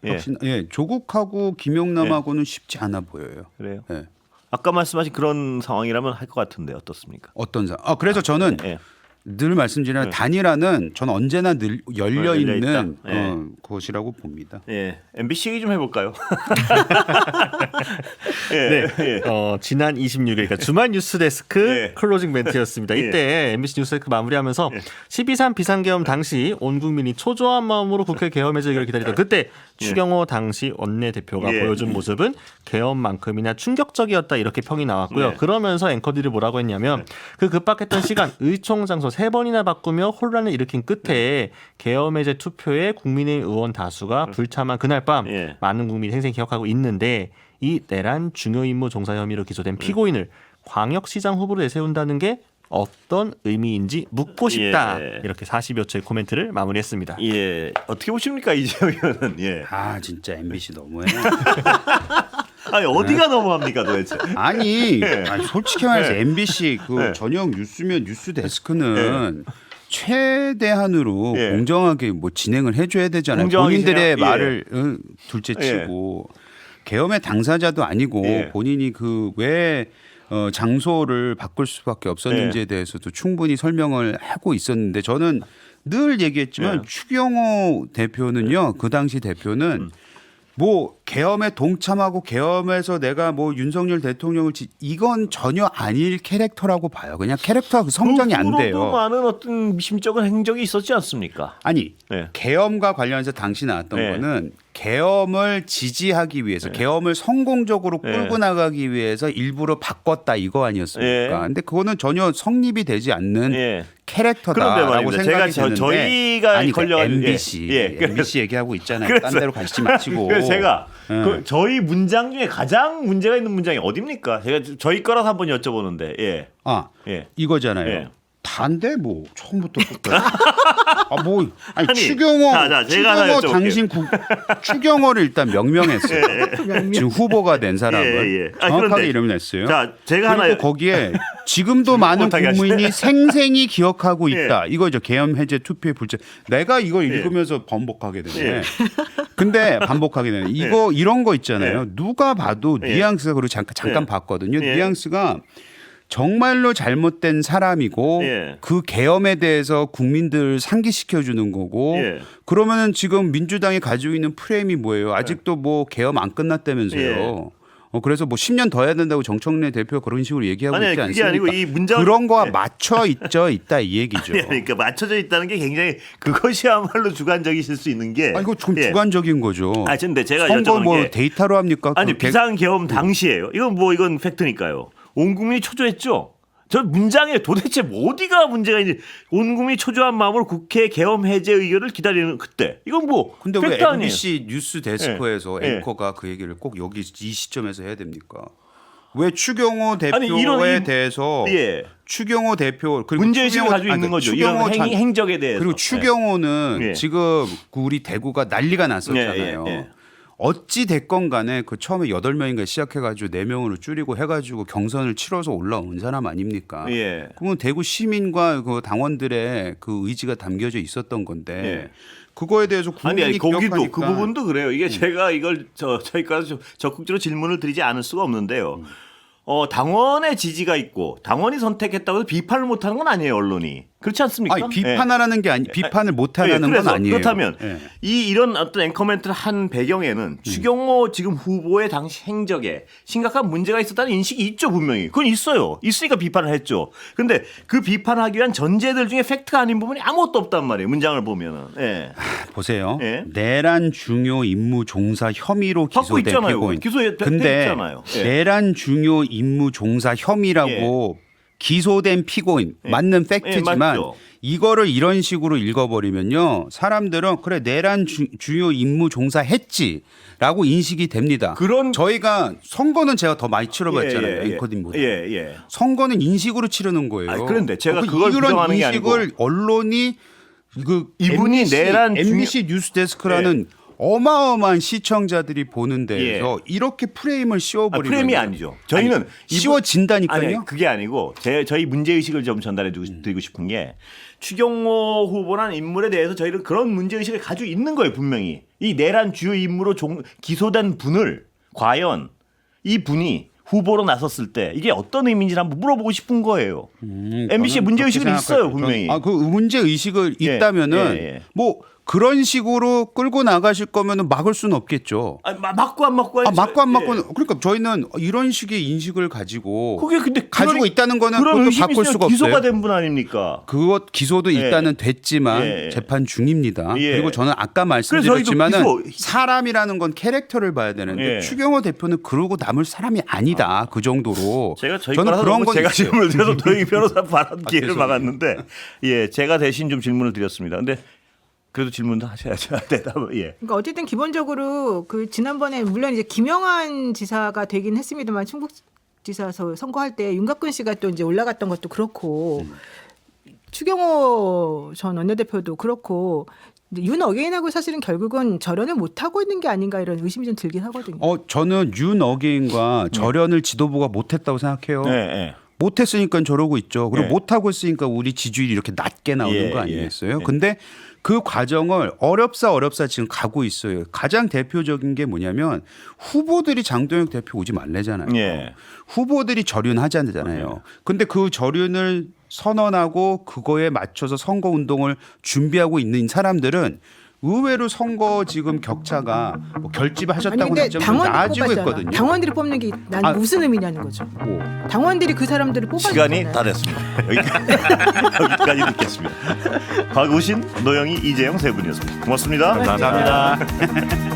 예. 혁신, 조국하고 김용남하고는 쉽지 않아 보여요. 그래요. 예. 아까 말씀하신 그런 상황이라면 할 것 같은데 어떻습니까? 어떤 상? 그래서 저는 예. 늘 말씀드리는 단일화는 저는 언제나 늘 열려 있는 열려있다. 예. 것이라고 봅니다. 예. MBC 얘기 좀 해볼까요? 네. 지난 26일 그러니까 주말 뉴스데스크 예. 클로징 멘트였습니다. 이때 MBC 뉴스데스크 마무리하면서 12.3 비상계엄 당시 온 국민이 초조한 마음으로 국회 개엄의 절기를 기다리던 그때 추경호 당시 원내대표가 예. 보여준 모습은 계엄만큼이나 충격적이었다 이렇게 평이 나왔고요. 네. 그러면서 앵커들이 뭐라고 했냐면 그 급박했던 시간 의총 장소 3번이나 바꾸며 혼란을 일으킨 끝에 계엄 해제 투표에 국민의힘 의원 다수가 불참한 그날 밤 예. 많은 국민이 생생히 기억하고 있는데 이 내란 중요 임무 종사 혐의로 기소된 피고인을 광역시장 후보로 내세운다는 게 어떤 의미인지 묻고 싶다. 예. 이렇게 40여 초의 코멘트를 마무리했습니다. 예. 어떻게 보십니까 이재용 의원은? 예. 진짜 MBC 너무해. 아니 어디가 너무합니까 도대체? 아니 솔직히 말해서 MBC 그 네. 저녁 뉴스면 뉴스 데스크는 최대한으로 예. 공정하게 뭐 진행을 해줘야 되잖아요. 공정하게 본인들의 진행? 말을 둘째치고 계엄의 당사자도 아니고 예. 본인이 그 왜 장소를 바꿀 수밖에 없었는지에 대해서도 충분히 설명을 하고 있었는데 저는 늘 얘기했지만 추경호 대표는요 그 당시 대표는 뭐 계엄에 동참하고 계엄에서 내가 뭐 윤석열 대통령을 이건 전혀 아닐 캐릭터라고 봐요. 그냥 캐릭터가 그 성장이 안 도 돼요. 많은 어떤 미심쩍은 행적이 있었지 않습니까? 아니 네. 계엄과 관련해서 당시 나왔던 네. 거는 계엄을 지지하기 위해서 계엄을 성공적으로 끌고 나가기 위해서 일부러 바꿨다 이거 아니었습니까? 근데 그거는 전혀 성립이 되지 않는 예. 캐릭터다라고 말입니다. 생각이 제가 드는데 저희가 아니 걸려가지고 MBC 예. MBC 얘기하고 있잖아요. 그래서- 딴 데로 가시지 마시고. 그래서 제가 예. 그 저희 문장 중에 가장 문제가 있는 문장이 어디입니까? 제가 저희 거라서 한번 여쭤보는데 예. 예. 이거잖아요. 예. 단데 뭐 처음부터 끝까지. 아니 아니, 추경호 제가 하나 추경호 여쭤볼게요. 당신 추경호를 일단 명명했어요. 지금 후보가 된 사람을 예, 예. 정확하게 그런데 이름을 냈어요. 자, 제가 그리고 하나 거기에 지금도 많은 못하게 국민이 하시네. 생생히 기억하고 있다. 이거죠. 계엄 해제 투표의 불체. 내가 이걸 예. 읽으면서 반복하게 되네. 예. 근데 반복하게 되네. 이런 거 있잖아요. 누가 봐도 예. 뉘앙스가 그리고 잠깐 예. 봤거든요. 예. 뉘앙스가 정말로 잘못된 사람이고 예. 그 계엄에 대해서 국민들 상기시켜 주는 거고 예. 그러면은 지금 민주당이 가지고 있는 프레임이 뭐예요? 아직도 뭐 계엄 안 끝났다면서요. 그래서 뭐 10년 더 해야 된다고 정청래 대표 그런 식으로 얘기하고 아니, 있지 그게 않습니까? 아니고 이 문장 그런 거와 네. 맞춰 있다 이 얘기죠. 그러니까 맞춰져 있다는 게 굉장히 그것이야말로 주관적이실 수 있는 게. 아 이거 좀 예. 주관적인 거죠. 아 근데 제가 선거 여쭤보는 뭐 게 데이터로 합니까? 아니 그 비상계엄 당시에요. 이건 팩트니까요. 온 국민이 초조했죠. 저 문장에 도대체 어디가 문제가 있는지 온 국민이 초조한 마음으로 국회 계엄 해제 의결을 기다리는 그때 이건 뭐 근데 왜 팩트 아니에요. MBC 뉴스 데스크에서 예. 앵커가 그 얘기를 꼭 여기 이 시점에서 해야 됩니까? 왜 추경호 아니, 대표에 이런 대해서 예. 추경호 대표 그리고 문제의식을 추경호- 가지고 아니, 있는 거죠. 추경호 이런 전- 행적에 대해서. 그리고 추경호는 예. 지금 그 우리 대구가 난리가 났었잖아요. 예, 예, 예. 어찌 됐건 간에 그 처음에 8명인가 시작해가지고 4명으로 줄이고 해가지고 경선을 치러서 올라온 사람 아닙니까? 예. 그러면 대구 시민과 그 당원들의 그 의지가 담겨져 있었던 건데 예. 그거에 대해서 국민이 아니 거기도 기억하니까 그 부분도 그래요. 이게 제가 이걸 저희까지 좀 적극적으로 질문을 드리지 않을 수가 없는데요. 당원의 지지가 있고 당원이 선택했다고 해서 비판을 못하는 건 아니에요, 언론이. 그렇지 않습니까? 아니, 비판하라는 게 아니 비판을 못하라는 건 그래서 아니에요. 그렇다면 예. 이런 어떤 앵커멘트를 한 배경에는 추경호 지금 후보의 당시 행적에 심각한 문제가 있었다는 인식이 있죠, 분명히. 그건 있어요. 있으니까 비판을 했죠. 근데 그 비판하기 위한 전제들 중에 팩트가 아닌 부분이 아무것도 없단 말이에요. 문장을 보면은. 예. 보세요. 예. 내란 중요 임무 종사 혐의로 받고 기소된 있잖아요. 피고인. 기소돼 근데 있잖아요. 예. 내란 중요 임무 종사 혐의라고 기소된 피고인 맞는 팩트지만 맞죠. 이거를 이런 식으로 읽어버리면요 사람들은 그래 내란 주요 임무 종사했지라고 인식이 됩니다. 그런- 저희가 선거는 제가 더 많이 치러봤잖아요. 예. 앵커님보다. 예. 선거는 인식으로 치르는 거예요. 아니, 그런데 제가 그 그걸 이런 부정하는 게 인식을 아니고 언론이 그 이분이 내란 MBC 뉴스데스크라는 어마어마한 시청자들이 보는 데에서 이렇게 프레임을 씌워버리면 프레임이 아니죠. 저희는 씌워진다니까요. 아니, 그게 아니고 저희 문제 의식을 좀 전달해 드리고 싶은 게 추경호 후보라는 인물에 대해서 저희는 그런 문제 의식을 가지고 있는 거예요, 분명히. 이 내란 주요 인물로 기소된 분을 과연 이 분이 후보로 나섰을 때 이게 어떤 의미인지 한번 물어보고 싶은 거예요. MBC에 문제 의식은 있어요, 분명히. 그 문제 의식을 예, 있다면은 예. 뭐 그런 식으로 끌고 나가실 거면은 막을 수는 없겠죠. 아니, 맞고 안 맞고 맞고 안 맞고 예. 그러니까 저희는 이런 식의 인식을 가지고 그게 근데 가지고 그런- 있다는 거는 그런 그것도 의심이 바꿀 있으면 수가 기소가 없어요. 된 분 아닙니까? 그것 기소도 예. 일단은 됐지만 예. 재판 중입니다. 예. 그리고 저는 아까 저희도 말씀드렸지만은 기소- 사람이라는 건 캐릭터를 봐야 되는데 예. 추경호 대표는 그러고 남을 사람이 아니다. 그 정도로 제가 저희 저는 거라서 그런 건 제가 있어요. 질문을 드려서 도영이 변호사 발언 기회를 죄송해요. 막았는데 제가 대신 좀 질문을 드렸습니다. 근데 그래도 질문도 하셔야죠. 대답을 그러니까 어쨌든 기본적으로 그 지난번에 물론 이제 김영한 지사가 되긴 했습니다만 충북지사서 선거할 때 윤곽근 씨가 또 이제 올라갔던 것도 그렇고 추경호 전 원내대표도 그렇고 윤 어게인하고 사실은 결국은 절연을 못 하고 있는 게 아닌가 이런 의심이 좀 들긴 하거든요. 저는 윤 어게인과 절연을 지도부가 못했다고 생각해요. 네. 못했으니까 저러고 있죠. 그리고 예. 못하고 있으니까 우리 지지율이 이렇게 낮게 나오는 예, 거 아니겠어요? 예. 근데 그 과정을 어렵사 지금 가고 있어요. 가장 대표적인 게 뭐냐면 후보들이 장동혁 대표 오지 말래잖아요. 예. 후보들이 절윤하잖아요. 근데 그 절윤을 선언하고 그거에 맞춰서 선거 운동을 준비하고 있는 사람들은 의외로 선거 지금 격차가 뭐 결집을 아니 하셨다고 근데 하지만 당원들이 나아지고 뽑았잖아. 있거든요. 당원들이 뽑는 게 난 무슨 의미냐는 거죠. 뭐. 당원들이 그 사람들을 뽑아. 시간이 다 됐습니다. 여기까지 듣겠습니다. 박우신, 노영희, 이재영 세 분이었습니다. 고맙습니다. 감사합니다.